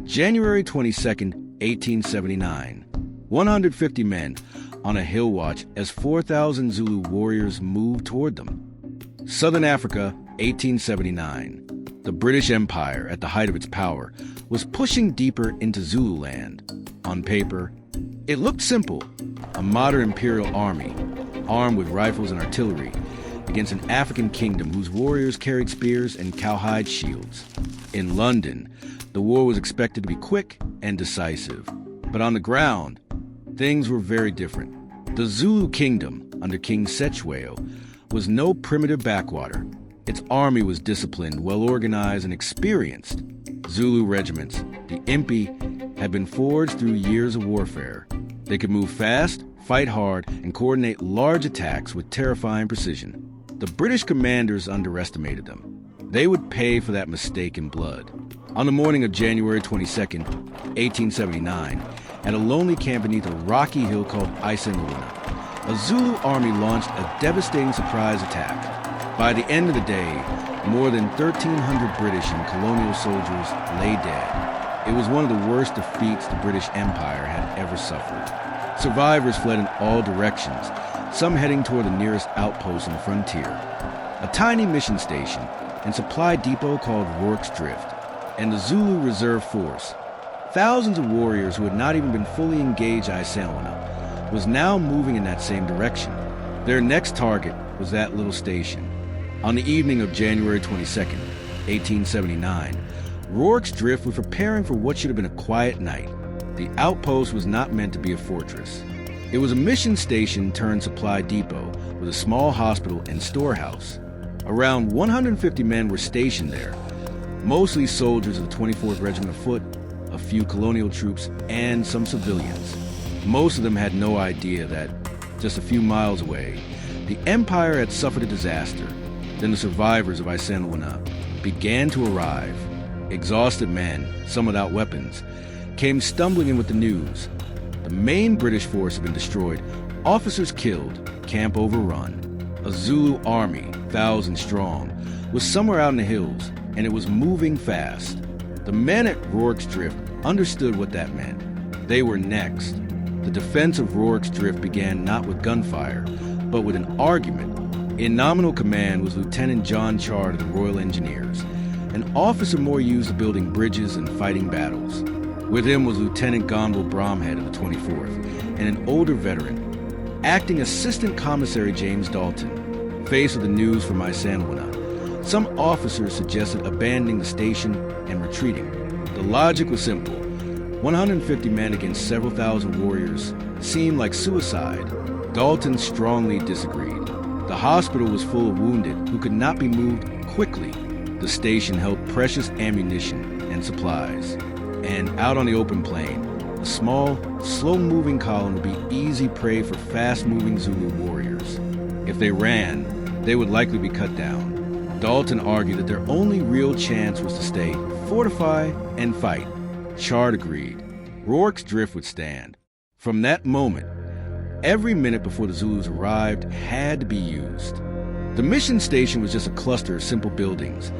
January 22nd, 1879. 150 men on a hill watch as 4,000 Zulu warriors moved toward them. Southern Africa, 1879. The British Empire, at the height of its power, was pushing deeper into Zululand. On paper, it looked simple: a modern imperial army, armed with rifles and artillery, against an African kingdom whose warriors carried spears and cowhide shields. In London, the war was expected to be quick and decisive. But on the ground, things were very different. The Zulu kingdom, under King Cetewayo, was no primitive backwater. Its army was disciplined, well-organized, and experienced. Zulu regiments, the Impi, had been forged through years of warfare. They could move fast, fight hard, and coordinate large attacks with terrifying precision. The British commanders underestimated them. They would pay for that mistake in blood. On the morning of January 22nd, 1879, at a lonely camp beneath a rocky hill called Isandlwana, a Zulu army launched a devastating surprise attack. By the end of the day, more than 1,300 British and colonial soldiers lay dead. It was one of the worst defeats the British Empire had ever suffered. Survivors fled in all directions, some heading toward the nearest outpost on the frontier, a tiny mission station and supply depot called Rorke's Drift, and the Zulu Reserve Force. Thousands of warriors who had not even been fully engaged at Isandlwana was now moving in that same direction. Their next target was that little station. On the evening of January 22nd, 1879, Rorke's Drift was preparing for what should have been a quiet night. The outpost was not meant to be a fortress. It was a mission station turned supply depot with a small hospital and storehouse. Around 150 men were stationed there, mostly soldiers of the 24th Regiment of Foot, a few colonial troops, and some civilians. Most of them had no idea that, just a few miles away, the Empire had suffered a disaster. Then the survivors of Isandlwana began to arrive. Exhausted men, some without weapons, came stumbling in with the news. The main British force had been destroyed, officers killed, camp overrun. A Zulu army, 1,000 strong, was somewhere out in the hills, and it was moving fast. The men at Rorke's Drift understood what that meant. They were next. The defense of Rorke's Drift began not with gunfire, but with an argument. In nominal command was Lieutenant John Chard of the Royal Engineers, an officer more used to building bridges and fighting battles. With him was Lieutenant Gonville Bromhead of the 24th, and an older veteran, Acting Assistant Commissary James Dalton. Faced with the news from Isandlwana, some officers suggested abandoning the station and retreating. The logic was simple. 150 men against several thousand warriors seemed like suicide. Dalton strongly disagreed. The hospital was full of wounded who could not be moved quickly. The station held precious ammunition and supplies. And out on the open plain, a small, slow-moving column would be easy prey for fast-moving Zulu warriors. If they ran, they would likely be cut down. Dalton argued that their only real chance was to stay, fortify, and fight. Chard agreed. Rorke's Drift would stand. From that moment, every minute before the Zulus arrived had to be used. The mission station was just a cluster of simple buildings: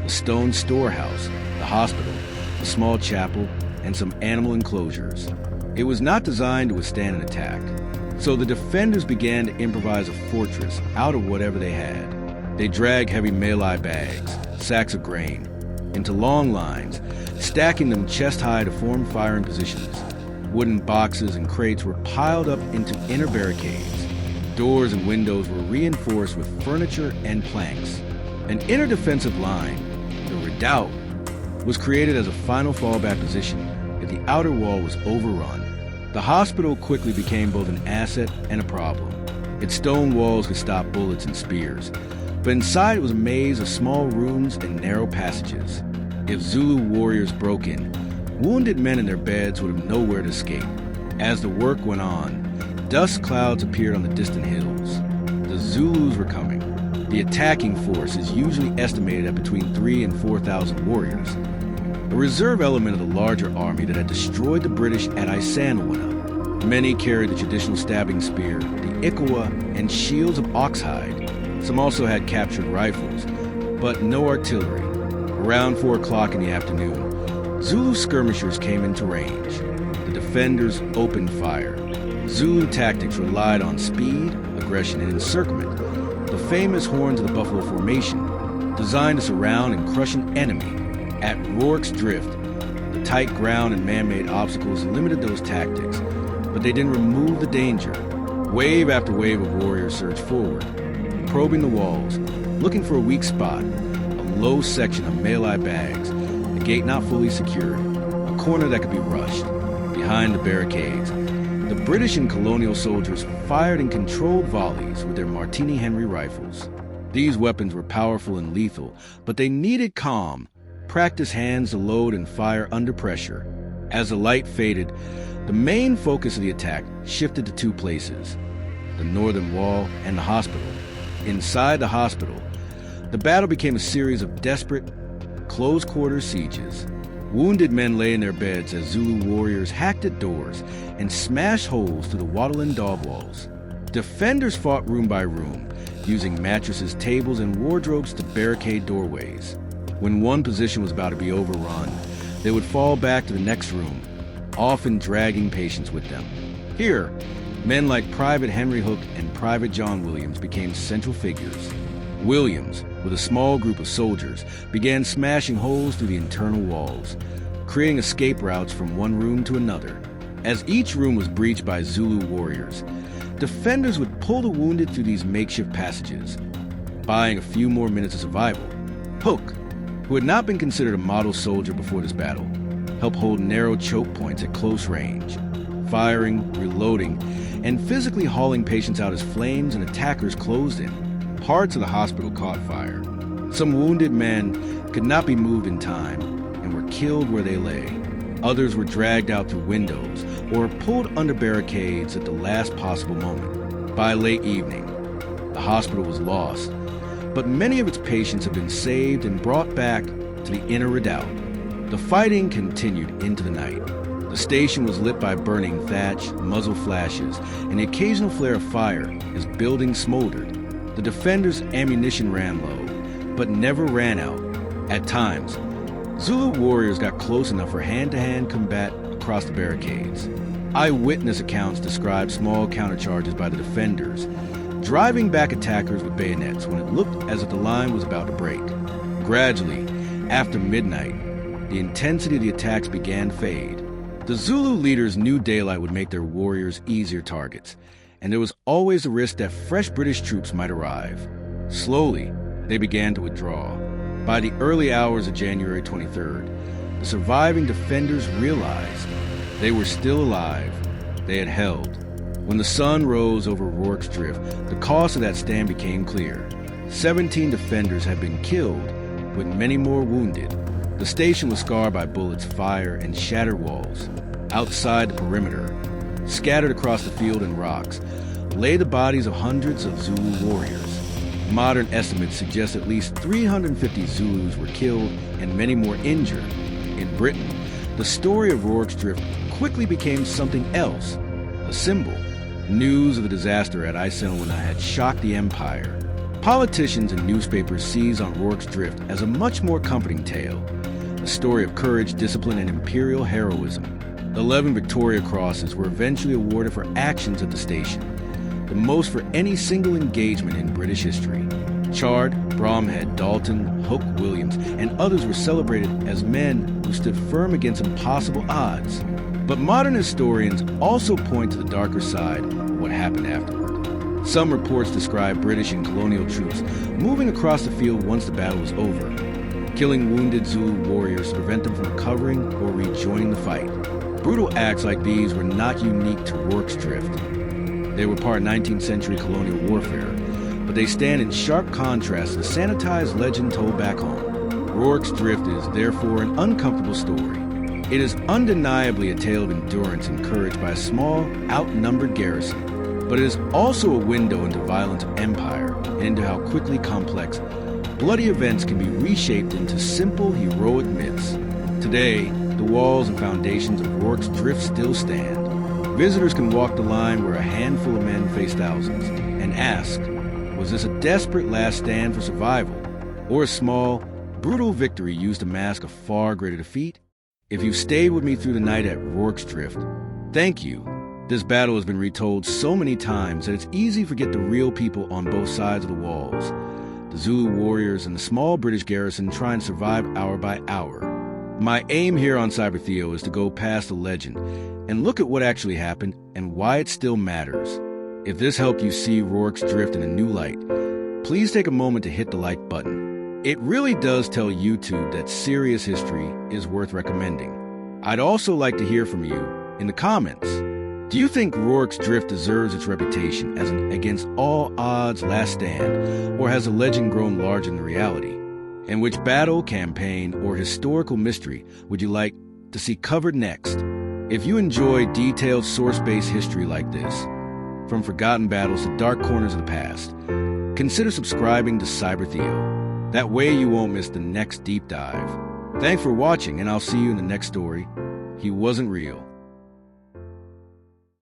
a stone storehouse, the hospital, a small chapel, and some animal enclosures. It was not designed to withstand an attack, so the defenders began to improvise a fortress out of whatever they had. They dragged heavy mealie bags, sacks of grain, into long lines, stacking them chest-high to form firing positions. Wooden boxes and crates were piled up into inner barricades. Doors and windows were reinforced with furniture and planks. An inner defensive line, the redoubt, was created as a final fallback position if the outer wall was overrun. The hospital quickly became both an asset and a problem. Its stone walls could stop bullets and spears, but inside it was a maze of small rooms and narrow passages. If Zulu warriors broke in, wounded men in their beds would have nowhere to escape. As the work went on, dust clouds appeared on the distant hills. The Zulus were coming. The attacking force is usually estimated at between 3,000 and 4,000 warriors, a reserve element of the larger army that had destroyed the British at Isandlwana. Many carried the traditional stabbing spear, the ikawa, and shields of oxhide. Some also had captured rifles, but no artillery. Around 4 o'clock in the afternoon, Zulu skirmishers came into range. The defenders opened fire. Zulu tactics relied on speed, aggression, and encirclement. The famous Horns of the Buffalo Formation, designed to surround and crush an enemy. At Rorke's Drift, the tight ground and man-made obstacles limited those tactics, but they didn't remove the danger. Wave after wave of warriors surged forward, probing the walls, looking for a weak spot, a low section of mealie bags, a gate not fully secured, a corner that could be rushed. Behind the barricades, the British and colonial soldiers fired in controlled volleys with their Martini Henry rifles. These weapons were powerful and lethal, but they needed calm, practiced hands to load and fire under pressure. As the light faded, the main focus of the attack shifted to two places: the northern wall and the hospital. Inside the hospital, the battle became a series of desperate, close-quarter sieges. Wounded men lay in their beds as Zulu warriors hacked at doors and smashed holes through the wattle-in dog walls. Defenders fought room by room, using mattresses, tables, and wardrobes to barricade doorways. When one position was about to be overrun, they would fall back to the next room, often dragging patients with them. Here, men like Private Henry Hook and Private John Williams became central figures. Williams, with a small group of soldiers, began smashing holes through the internal walls, creating escape routes from one room to another. As each room was breached by Zulu warriors, defenders would pull the wounded through these makeshift passages, buying a few more minutes of survival. Hook, who had not been considered a model soldier before this battle, helped hold narrow choke points at close range, firing, reloading, and physically hauling patients out as flames and attackers closed in. Parts of the hospital caught fire. Some wounded men could not be moved in time and were killed where they lay. Others were dragged out through windows or pulled under barricades at the last possible moment. By late evening, the hospital was lost, but many of its patients had been saved and brought back to the inner redoubt. The fighting continued into the night. The station was lit by burning thatch, muzzle flashes, and the occasional flare of fire as buildings smoldered. The defenders' ammunition ran low, but never ran out. At times, Zulu warriors got close enough for hand-to-hand combat across the barricades. Eyewitness accounts describe small countercharges by the defenders, driving back attackers with bayonets when it looked as if the line was about to break. Gradually, after midnight, the intensity of the attacks began to fade. The Zulu leaders knew daylight would make their warriors easier targets, and there was always the risk that fresh British troops might arrive. Slowly, they began to withdraw. By the early hours of January 23rd, the surviving defenders realized they were still alive. They had held. When the sun rose over Rorke's Drift, the cost of that stand became clear. 17 defenders had been killed, with many more wounded. The station was scarred by bullets, fire, and shattered walls. Outside the perimeter, scattered across the field and rocks, lay the bodies of hundreds of Zulu warriors. Modern estimates suggest at least 350 Zulus were killed and many more injured. In Britain, the story of Rorke's Drift quickly became something else, a symbol. News of the disaster at Isandlwana had shocked the empire. Politicians and newspapers seized on Rorke's Drift as a much more comforting tale, a story of courage, discipline, and imperial heroism. 11 Victoria Crosses were eventually awarded for actions at the station, the most for any single engagement in British history. Chard, Bromhead, Dalton, Hook, Williams, and others were celebrated as men who stood firm against impossible odds. But modern historians also point to the darker side of what happened afterward. Some reports describe British and colonial troops moving across the field once the battle was over, killing wounded Zulu warriors to prevent them from recovering or rejoining the fight. Brutal acts like these were not unique to Rorke's Drift. They were part 19th century colonial warfare, but they stand in sharp contrast to the sanitized legend told back home. Rorke's Drift is therefore an uncomfortable story. It is undeniably a tale of endurance and courage by a small, outnumbered garrison, but it is also a window into violence of empire and into how quickly complex, bloody events can be reshaped into simple, heroic myths. Today, the walls and foundations of Rorke's Drift still stand. Visitors can walk the line where a handful of men face thousands and ask, was this a desperate last stand for survival, or a small, brutal victory used to mask a far greater defeat? If you've stayed with me through the night at Rorke's Drift, thank you. This battle has been retold so many times that it's easy to forget the real people on both sides of the walls. The Zulu warriors and the small British garrison try and survive hour by hour. My aim here on Cyber-Theo is to go past the legend and look at what actually happened and why it still matters. If this helped you see Rorke's Drift in a new light, please take a moment to hit the like button. It really does tell YouTube that serious history is worth recommending. I'd also like to hear from you in the comments. Do you think Rorke's Drift deserves its reputation as an against all odds last stand, or has the legend grown larger than the reality? And which battle, campaign, or historical mystery would you like to see covered next? If you enjoy detailed source-based history like this, from forgotten battles to dark corners of the past, consider subscribing to Cyber-Theo. That way you won't miss the next deep dive. Thanks for watching, and I'll see you in the next story. He wasn't real.